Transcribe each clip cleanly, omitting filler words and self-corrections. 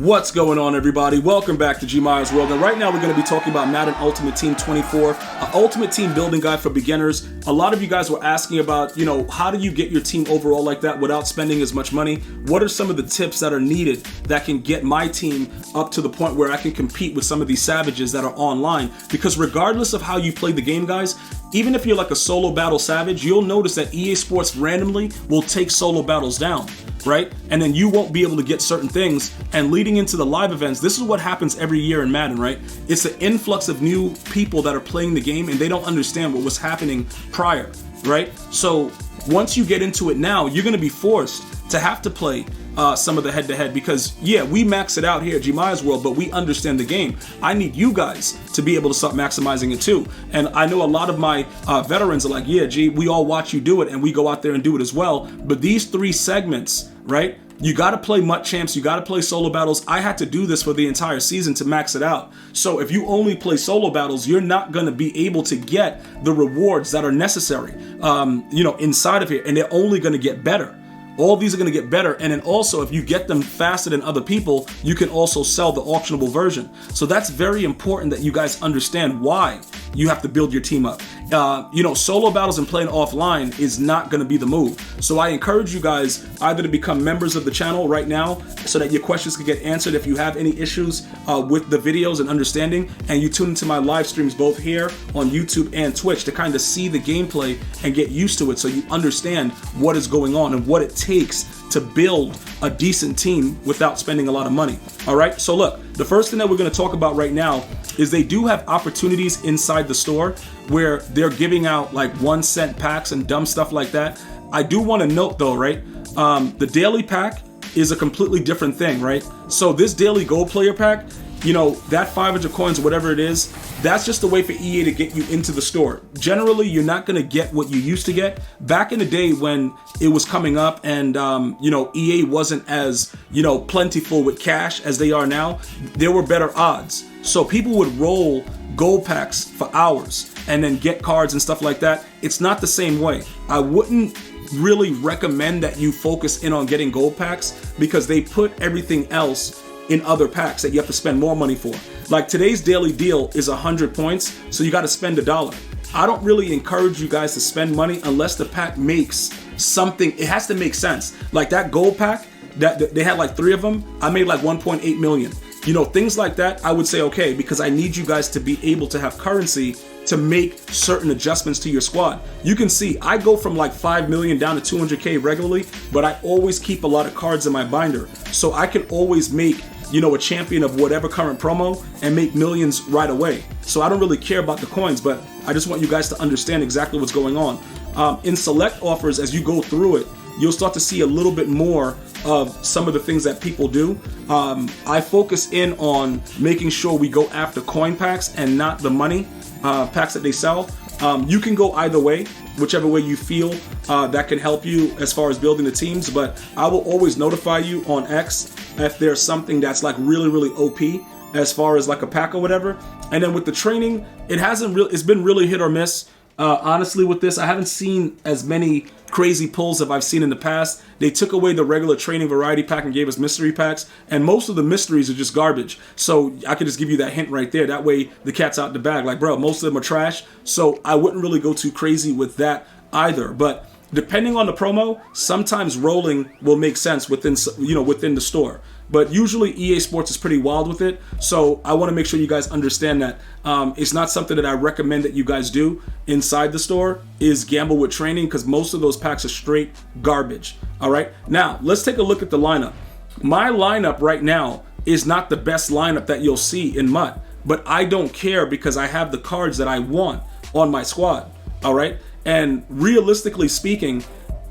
What's going on, everybody? Welcome back to GmiasWorld. And right now we're going to be talking about Madden Ultimate Team 24, an ultimate team building guide for beginners. A lot of you guys were asking about, how do you get your team overall like that without spending as much money? What are some of the tips that are needed that can get my team up to the point where I can compete with some of these savages that are online? Because regardless of how you play the game, guys, even if you're like a solo battle savage, you'll notice that EA Sports randomly will take solo battles down, right? And then you won't be able to get certain things. And leading into the live events, this is what happens every year in Madden, right? It's the influx of new people that are playing the game and they don't understand what was happening prior, right? So once you get into it now, you're going to be forced to have to play some of the head-to-head because, yeah, we max it out here at GmiasWorld, but we understand the game. I need you guys to be able to start maximizing it too. And I know a lot of my veterans are like, yeah, G, we all watch you do it and we go out there and do it as well. But these three segments, right? You got to play MUT champs, you got to play solo battles. I had to do this for the entire season to max it out. So if you only play solo battles, you're not going to be able to get the rewards that are necessary, inside of here, and they're only going to get better. All these are going to get better, and then also if you get them faster than other people, you can also sell the auctionable version. So that's very important that you guys understand why you have to build your team up. Solo battles and playing offline is not going to be the move. So I encourage you guys either to become members of the channel right now so that your questions can get answered if you have any issues with the videos and understanding, and you tune into my live streams both here on YouTube and Twitch to kind of see the gameplay and get used to it so you understand what is going on and what it takes to build a decent team without spending a lot of money. All right, so look, the first thing that we're going to talk about right now is they do have opportunities inside the store where they're giving out like 1 cent packs and dumb stuff like that. I do want to note though, right, the daily pack is a completely different thing, right? So this daily gold player pack, that 500 coins or whatever it is, that's just a way for EA to get you into the store. Generally, you're not going to get what you used to get. Back in the day when it was coming up and, EA wasn't as, plentiful with cash as they are now, there were better odds. So people would roll gold packs for hours and then get cards and stuff like that. It's not the same way. I wouldn't really recommend that you focus in on getting gold packs because they put everything else in other packs that you have to spend more money for. Like today's daily deal is 100 points, so you got to spend $1. I don't really encourage you guys to spend money unless the pack makes something. It has to make sense. Like that gold pack, that they had like 3 of them. I made like 1.8 million. Things like that, I would say okay, because I need you guys to be able to have currency to make certain adjustments to your squad. You can see I go from like 5 million down to 200K regularly, but I always keep a lot of cards in my binder. So I can always make, a champion of whatever current promo and make millions right away. So I don't really care about the coins, but I just want you guys to understand exactly what's going on. In select offers, as you go through it, you'll start to see a little bit more of some of the things that people do. I focus in on making sure we go after coin packs and not the money packs that they sell. You can go either way, whichever way you feel that can help you as far as building the teams, but I will always notify you on X if there's something that's like really, really OP as far as like a pack or whatever. And then with the training, it's been really hit or miss. Honestly, with this, I haven't seen as many crazy pulls as I've seen in the past. They took away the regular training variety pack and gave us mystery packs, and most of the mysteries are just garbage. So I could just give you that hint right there. That way the cat's out the bag. Like, bro, most of them are trash. So I wouldn't really go too crazy with that either. But depending on the promo, sometimes rolling will make sense within the store. But usually EA Sports is pretty wild with it. So I want to make sure you guys understand that it's not something that I recommend that you guys do inside the store is gamble with training, because most of those packs are straight garbage. All right. Now let's take a look at the lineup. My lineup right now is not the best lineup that you'll see in MUT, but I don't care because I have the cards that I want on my squad. All right. And realistically speaking,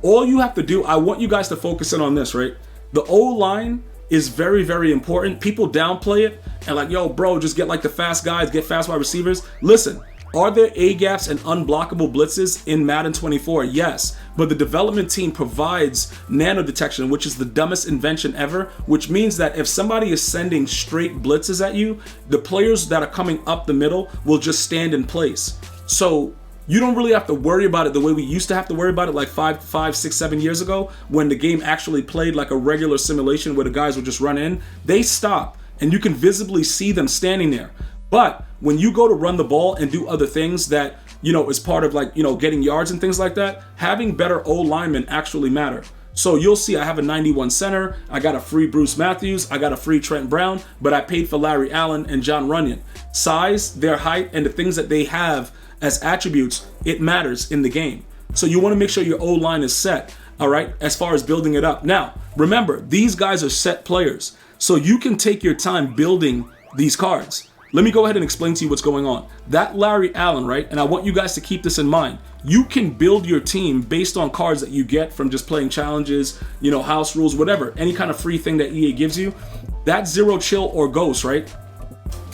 all you have to do, I want you guys to focus in on this, right? The O-line is very, very important. People downplay it and like, yo, bro, just get like the fast guys, get fast wide receivers. Listen, are there A-gaps and unblockable blitzes in Madden 24? Yes, but the development team provides nano detection, which is the dumbest invention ever, which means that if somebody is sending straight blitzes at you, the players that are coming up the middle will just stand in place. So You don't really have to worry about it the way we used to have to worry about it like 5, 6, 7 years ago when the game actually played like a regular simulation where the guys would just run in. They stop and you can visibly see them standing there. But when you go to run the ball and do other things that, you know, is part of like, you know, getting yards and things like that, having better O-linemen actually matter. So you'll see I have a 91 center, I got a free Bruce Matthews, I got a free Trent Brown, but I paid for Larry Allen and John Runyon. Size, their height, and the things that they have as attributes, it matters in the game. So you want to make sure your O-line is set, all right, as far as building it up. Now, remember, these guys are set players, so you can take your time building these cards. Let me go ahead and explain to you what's going on. That Larry Allen, right? And I want you guys to keep this in mind. You can build your team based on cards that you get from just playing challenges, you know, house rules, whatever, any kind of free thing that EA gives you. That Zero Chill or Ghost, right?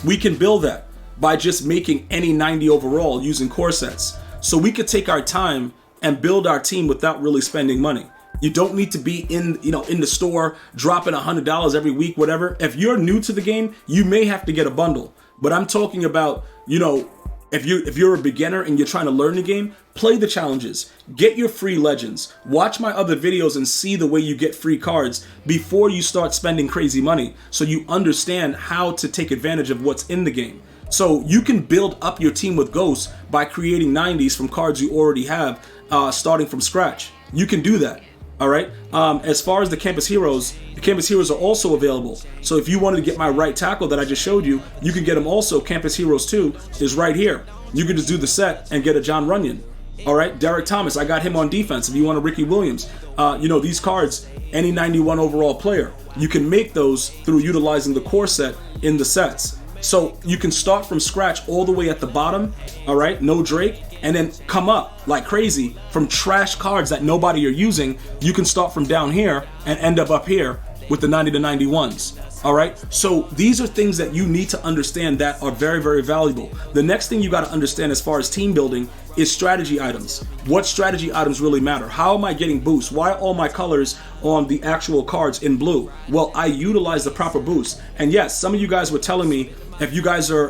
We can build that by just making any 90 overall using core sets. So we could take our time and build our team without really spending money. You don't need to be in, you know, in the store dropping $100 every week, whatever. If you're new to the game, you may have to get a bundle. But I'm talking about, you know, if you're a beginner and you're trying to learn the game, play the challenges, get your free legends, watch my other videos and see the way you get free cards before you start spending crazy money, so you understand how to take advantage of what's in the game. So you can build up your team with Ghosts by creating 90s from cards you already have, starting from scratch. You can do that. All right. As far as the Campus Heroes are also available. So if you wanted to get my right tackle that I just showed you, you can get them also. Campus Heroes 2 is right here. You can just do the set and get a John Runyon. All right. Derek Thomas, I got him on defense. If you want a Ricky Williams, you know, these cards, any 91 overall player, you can make those through utilizing the core set in the sets. So you can start from scratch all the way at the bottom. All right. No Drake. And then come up like crazy from trash cards that nobody are using. You can start from down here and end up here with the 90 to 91s. All right. So these are things that you need to understand that are very, very valuable. The next thing you got to understand as far as team building is strategy items. What strategy items really matter? How am I getting boosts? Why are all my colors on the actual cards in blue? Well, I utilize the proper boost. And yes, some of you guys were telling me, if you guys are,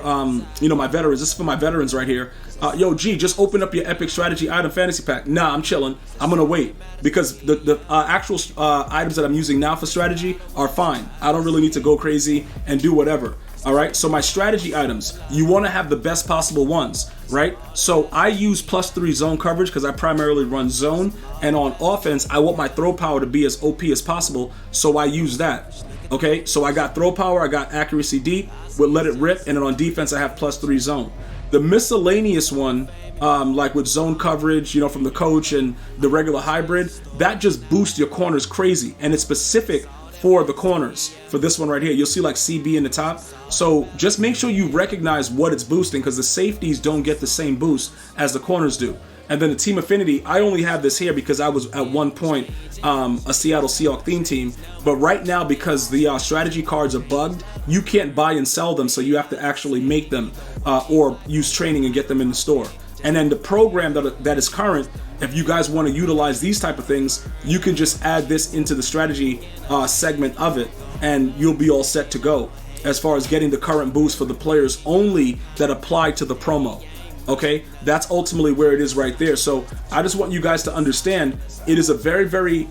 you know, my veterans, this is for my veterans right here. Yo, G, just open up your Epic Strategy Item Fantasy Pack. Nah, I'm chilling. I'm going to wait because the actual items that I'm using now for strategy are fine. I don't really need to go crazy and do whatever. All right, so my strategy items, you want to have the best possible ones, right? So I use +3 zone coverage because I primarily run zone, and on offense, I want my throw power to be as OP as possible, so I use that. Okay, so I got throw power, I got accuracy deep, with let it rip, and then on defense, I have +3 zone. The miscellaneous one, like with zone coverage, you know, from the coach and the regular hybrid, that just boosts your corners crazy, and it's specific for the corners. For this one right here, you'll see like CB in the top. So just make sure you recognize what it's boosting, because the safeties don't get the same boost as the corners do. And then the team affinity, I only have this here because I was at one point a Seattle Seahawks theme team. But right now, because the strategy cards are bugged, you can't buy and sell them. So you have to actually make them or use training and get them in the store. And then the program that is current, if you guys want to utilize these type of things, you can just add this into the strategy segment of it, and you'll be all set to go as far as getting the current boost for the players only that apply to the promo. Okay, that's ultimately where it is right there. So I just want you guys to understand, it is a very, very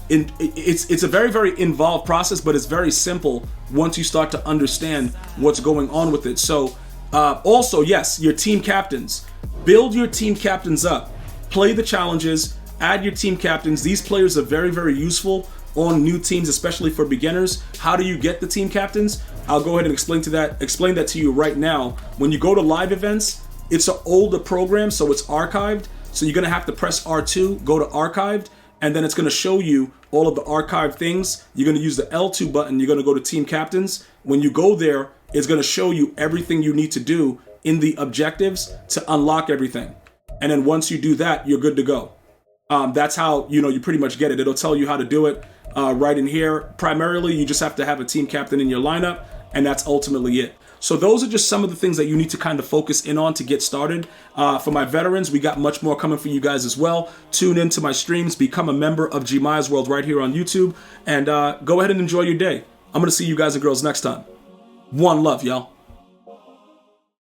it's a very, very involved process, but it's very simple once you start to understand what's going on with it. So also, yes, your team captains, build your team captains up, play the challenges, add your team captains. These players are very, very useful on new teams, especially for beginners. How do you get the team captains? I'll go ahead and explain that to you right now. When you go to live events, it's an older program, so it's archived. So you're gonna have to press R2, go to archived, and then it's gonna show you all of the archived things. You're gonna use the L2 button, you're gonna go to team captains. When you go there, it's gonna show you everything you need to do in the objectives to unlock everything. And then once you do that, you're good to go. That's how, you pretty much get it. It'll tell you how to do it right in here. Primarily, you just have to have a team captain in your lineup, and that's ultimately it. So those are just some of the things that you need to kind of focus in on to get started. For my veterans, we got much more coming for you guys as well. Tune into my streams, become a member of GmiasWorld right here on YouTube, and go ahead and enjoy your day. I'm going to see you guys and girls next time. One love, y'all.